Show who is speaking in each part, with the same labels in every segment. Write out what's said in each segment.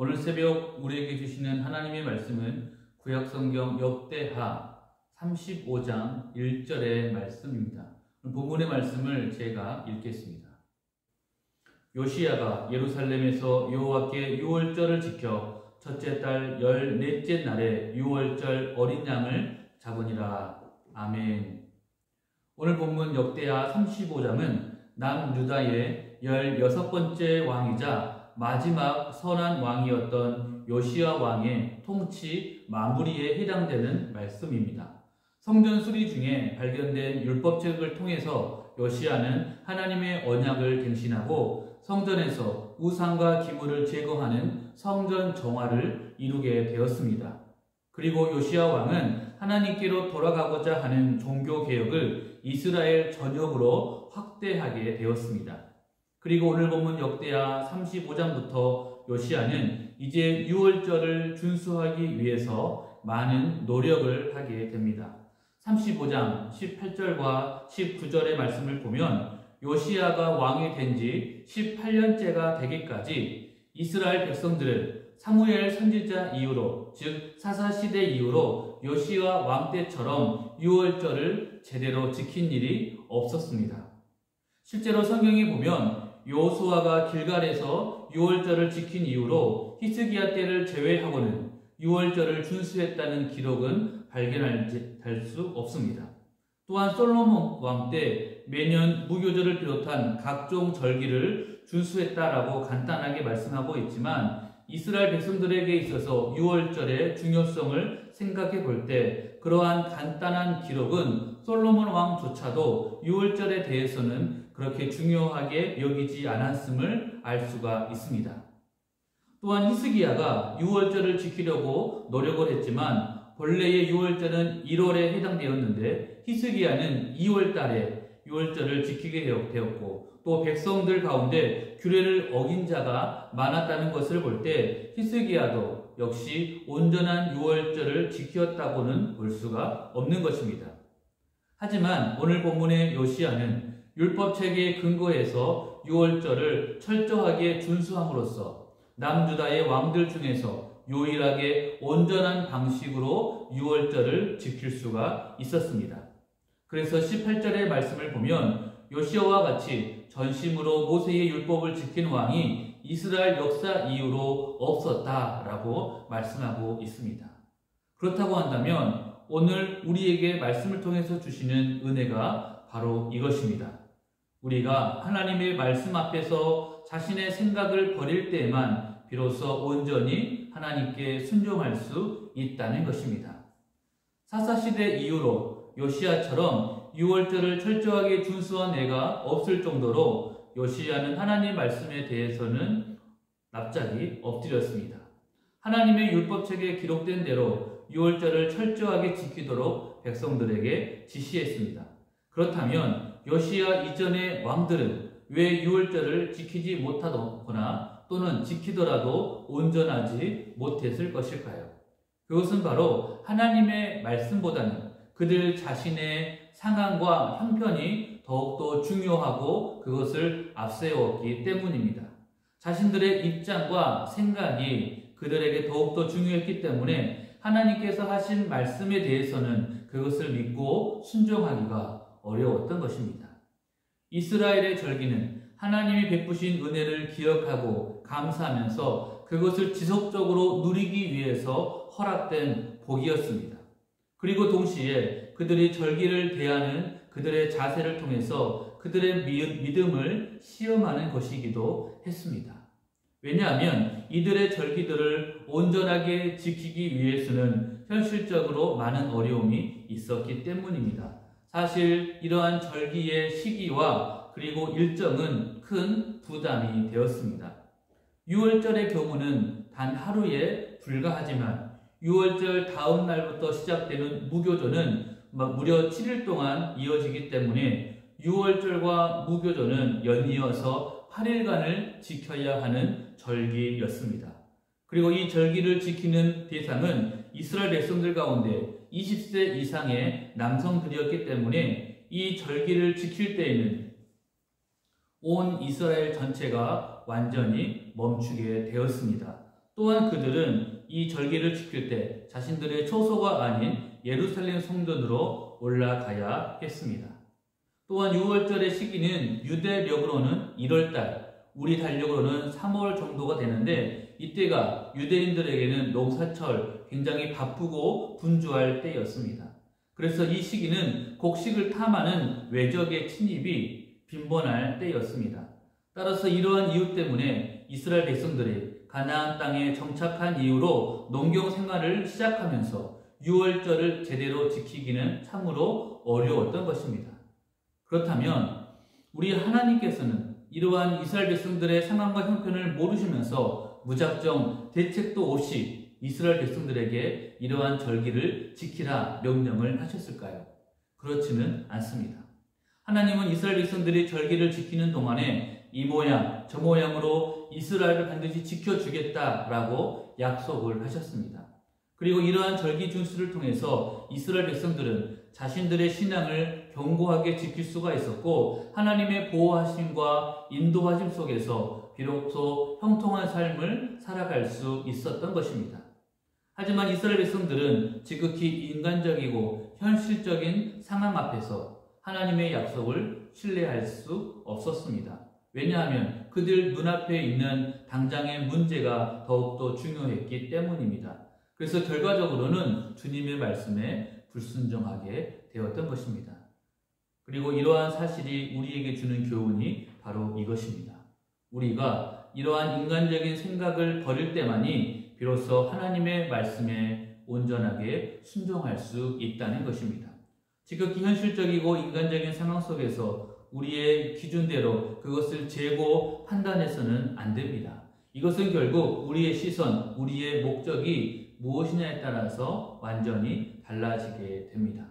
Speaker 1: 오늘 새벽 우리에게 주시는 하나님의 말씀은 구약성경 역대하 35장 1절의 말씀입니다. 본문의 말씀을 제가 읽겠습니다. 요시야가 예루살렘에서 여호와께 유월절을 지켜 첫째 달 14째 날에 유월절 어린 양을 잡으니라. 아멘. 오늘 본문 역대하 35장은 남유다의 16번째 왕이자 마지막 선한 왕이었던 요시야 왕의 통치 마무리에 해당되는 말씀입니다. 성전 수리 중에 발견된 율법책을 통해서 요시야는 하나님의 언약을 갱신하고 성전에서 우상과 기물을 제거하는 성전 정화를 이루게 되었습니다. 그리고 요시야 왕은 하나님께로 돌아가고자 하는 종교개혁을 이스라엘 전역으로 확대하게 되었습니다. 그리고 오늘 본문 역대하 35장부터 요시야는 이제 유월절을 준수하기 위해서 많은 노력을 하게 됩니다. 35장 18절과 19절의 말씀을 보면 요시야가 왕이 된 지 18년째가 되기까지 이스라엘 백성들은 사무엘 선지자 이후로, 즉 사사시대 이후로 요시야 왕 때처럼 유월절을 제대로 지킨 일이 없었습니다. 실제로 성경에 보면 여호수아가 길갈에서 유월절을 지킨 이후로 히스기야 때를 제외하고는 유월절을 준수했다는 기록은 발견할 수 없습니다. 또한 솔로몬 왕 때 매년 무교절을 비롯한 각종 절기를 준수했다라고 간단하게 말씀하고 있지만 이스라엘 백성들에게 있어서 유월절의 중요성을 생각해 볼 때 그러한 간단한 기록은 솔로몬 왕조차도 유월절에 대해서는 그렇게 중요하게 여기지 않았음을 알 수가 있습니다. 또한 히스기야가 유월절을 지키려고 노력을 했지만 본래의 유월절은 1월에 해당되었는데 히스기야는 2월 달에 유월절을 지키게 되었고 또 백성들 가운데 규례를 어긴 자가 많았다는 것을 볼 때 히스기야도 역시 온전한 유월절을 지켰다고는 볼 수가 없는 것입니다. 하지만 오늘 본문의 요시야는 율법책에 근거해서 유월절을 철저하게 준수함으로써 남유다의 왕들 중에서 유일하게 온전한 방식으로 유월절을 지킬 수가 있었습니다. 그래서 18절의 말씀을 보면 요시야와 같이 전심으로 모세의 율법을 지킨 왕이 이스라엘 역사 이후로 없었다라고 말씀하고 있습니다. 그렇다고 한다면 오늘 우리에게 말씀을 통해서 주시는 은혜가 바로 이것입니다. 우리가 하나님의 말씀 앞에서 자신의 생각을 버릴 때에만 비로소 온전히 하나님께 순종할 수 있다는 것입니다. 사사시대 이후로 요시야처럼 유월절을 철저하게 준수한 애가 없을 정도로 요시야는 하나님 말씀에 대해서는 납작이 엎드렸습니다. 하나님의 율법책에 기록된 대로 유월절을 철저하게 지키도록 백성들에게 지시했습니다. 그렇다면 요시야 이전의 왕들은 왜 유월절을 지키지 못하거나 또는 지키더라도 온전하지 못했을 것일까요? 그것은 바로 하나님의 말씀보다는 그들 자신의 상황과 형편이 더욱더 중요하고 그것을 앞세웠기 때문입니다. 자신들의 입장과 생각이 그들에게 더욱더 중요했기 때문에 하나님께서 하신 말씀에 대해서는 그것을 믿고 순종하기가 어려웠던 것입니다. 이스라엘의 절기는 하나님이 베푸신 은혜를 기억하고 감사하면서 그것을 지속적으로 누리기 위해서 허락된 복이었습니다. 그리고 동시에 그들이 절기를 대하는 그들의 자세를 통해서 그들의 믿음을 시험하는 것이기도 했습니다. 왜냐하면 이들의 절기들을 온전하게 지키기 위해서는 현실적으로 많은 어려움이 있었기 때문입니다. 사실 이러한 절기의 시기와 그리고 일정은 큰 부담이 되었습니다. 유월절의 경우는 단 하루에 불과하지만 유월절 다음 날부터 시작되는 무교절은 무려 7일 동안 이어지기 때문에 유월절과 무교절은 연이어서 8일간을 지켜야 하는 절기였습니다. 그리고 이 절기를 지키는 대상은 이스라엘 백성들 가운데 20세 이상의 남성들이었기 때문에 이 절기를 지킬 때에는 온 이스라엘 전체가 완전히 멈추게 되었습니다. 또한 그들은 이 절기를 지킬 때 자신들의 처소가 아닌 예루살렘 성전으로 올라가야 했습니다. 또한 6월절의 시기는 유대력으로는 1월달, 우리 달력으로는 3월 정도가 되는데 이때가 유대인들에게는 농사철 굉장히 바쁘고 분주할 때였습니다. 그래서 이 시기는 곡식을 탐하는 외적의 침입이 빈번할 때였습니다. 따라서 이러한 이유 때문에 이스라엘 백성들이 가나안 땅에 정착한 이후로 농경 생활을 시작하면서 6월절을 제대로 지키기는 참으로 어려웠던 것입니다. 그렇다면 우리 하나님께서는 이러한 이스라엘 백성들의 상황과 형편을 모르시면서 무작정 대책도 없이 이스라엘 백성들에게 이러한 절기를 지키라 명령을 하셨을까요? 그렇지는 않습니다. 하나님은 이스라엘 백성들이 절기를 지키는 동안에 이 모양 저 모양으로 이스라엘을 반드시 지켜주겠다라고 약속을 하셨습니다. 그리고 이러한 절기 준수를 통해서 이스라엘 백성들은 자신들의 신앙을 견고하게 지킬 수가 있었고 하나님의 보호하심과 인도하심 속에서 비로소 형통한 삶을 살아갈 수 있었던 것입니다. 하지만 이스라엘 백성들은 지극히 인간적이고 현실적인 상황 앞에서 하나님의 약속을 신뢰할 수 없었습니다. 왜냐하면 그들 눈앞에 있는 당장의 문제가 더욱더 중요했기 때문입니다. 그래서 결과적으로는 주님의 말씀에 불순종하게 되었던 것입니다. 그리고 이러한 사실이 우리에게 주는 교훈이 바로 이것입니다. 우리가 이러한 인간적인 생각을 버릴 때만이 비로소 하나님의 말씀에 온전하게 순종할 수 있다는 것입니다. 지극히 현실적이고 인간적인 상황 속에서 우리의 기준대로 그것을 재고 판단해서는 안 됩니다. 이것은 결국 우리의 시선, 우리의 목적이 무엇이냐에 따라서 완전히 달라지게 됩니다.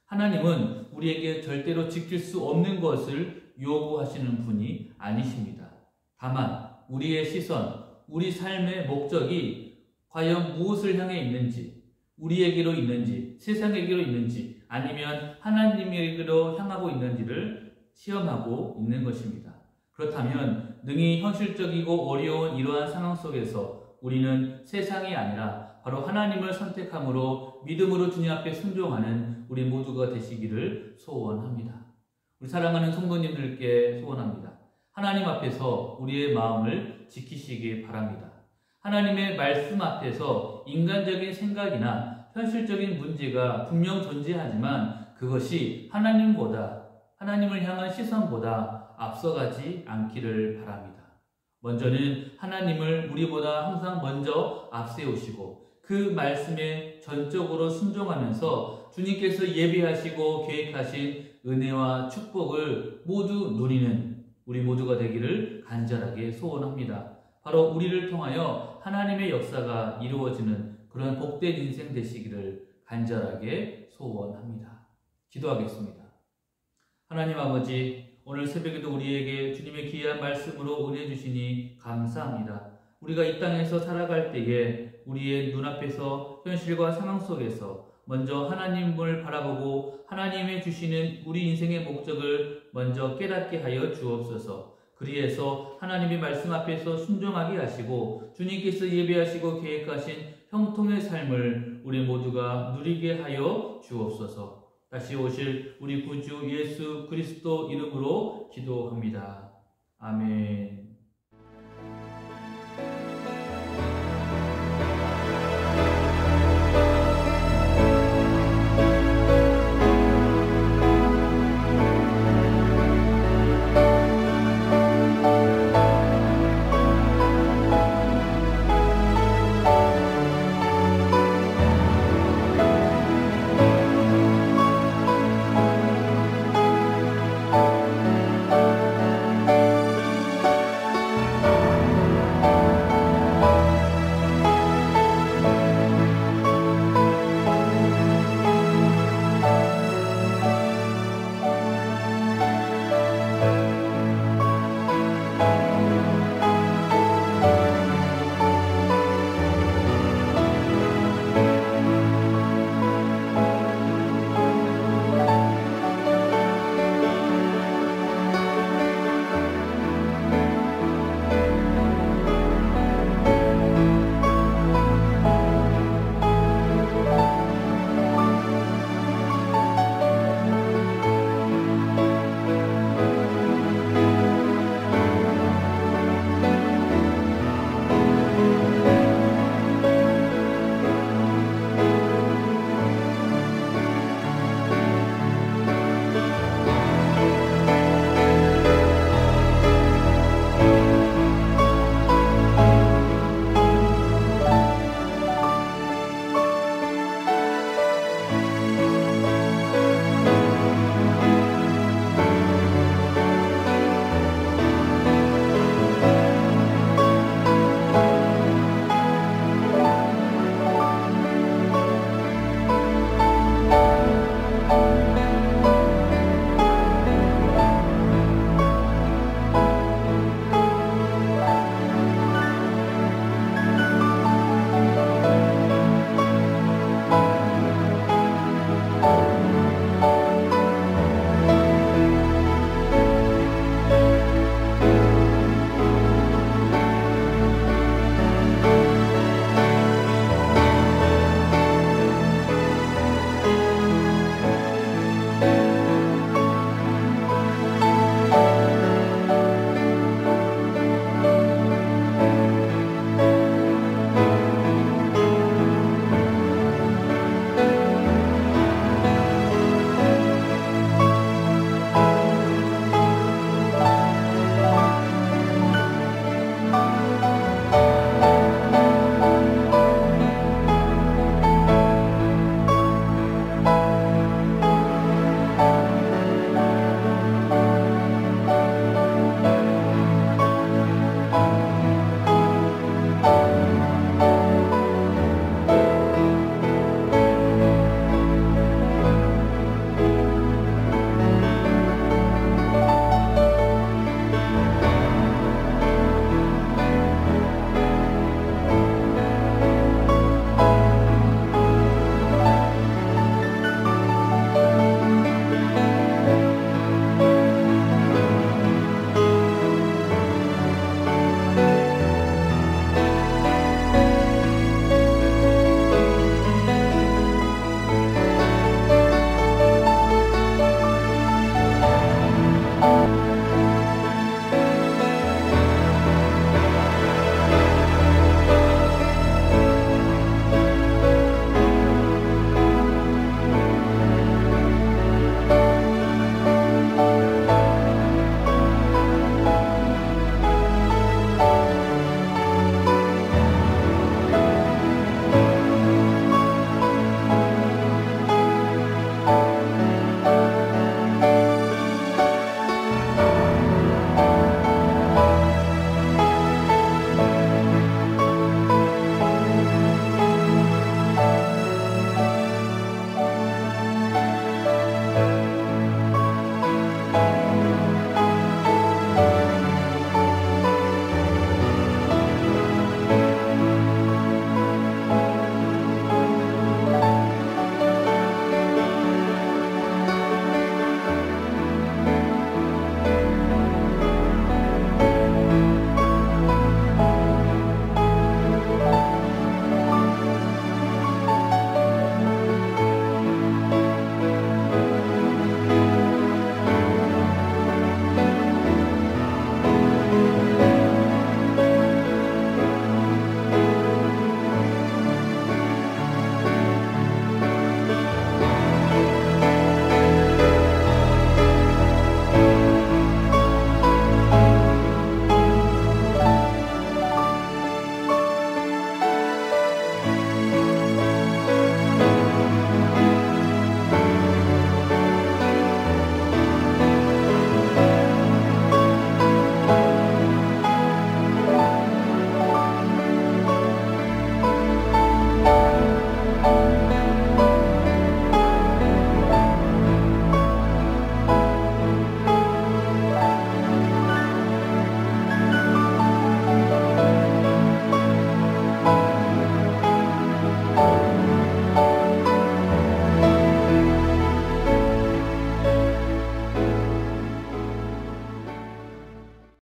Speaker 1: 하나님은 우리에게 절대로 지킬 수 없는 것을 요구하시는 분이 아니십니다. 다만 우리의 시선, 우리 삶의 목적이 과연 무엇을 향해 있는지, 우리에게로 있는지, 세상에게로 있는지, 아니면 하나님에게로 향하고 있는지를 시험하고 있는 것입니다. 그렇다면 능히 현실적이고 어려운 이러한 상황 속에서 우리는 세상이 아니라 바로 하나님을 선택함으로 믿음으로 주님 앞에 순종하는 우리 모두가 되시기를 소원합니다. 우리 사랑하는 성도님들께 소원합니다. 하나님 앞에서 우리의 마음을 지키시기 바랍니다. 하나님의 말씀 앞에서 인간적인 생각이나 현실적인 문제가 분명 존재하지만 그것이 하나님을 향한 시선보다 앞서가지 않기를 바랍니다. 먼저는 하나님을 우리보다 항상 먼저 앞세우시고 그 말씀에 전적으로 순종하면서 주님께서 예비하시고 계획하신 은혜와 축복을 모두 누리는 우리 모두가 되기를 간절하게 소원합니다. 바로 우리를 통하여 하나님의 역사가 이루어지는 그런 복된 인생 되시기를 간절하게 소원합니다. 기도하겠습니다. 하나님 아버지, 오늘 새벽에도 우리에게 주님의 귀한 말씀으로 은혜 주시니 감사합니다. 우리가 이 땅에서 살아갈 때에 우리의 눈앞에서 현실과 상황 속에서 먼저 하나님을 바라보고 하나님의 주시는 우리 인생의 목적을 먼저 깨닫게 하여 주옵소서. 그리해서 하나님의 말씀 앞에서 순종하게 하시고 주님께서 예배하시고 계획하신 형통의 삶을 우리 모두가 누리게 하여 주옵소서. 다시 오실 우리 구주 예수 그리스도 이름으로 기도합니다. 아멘.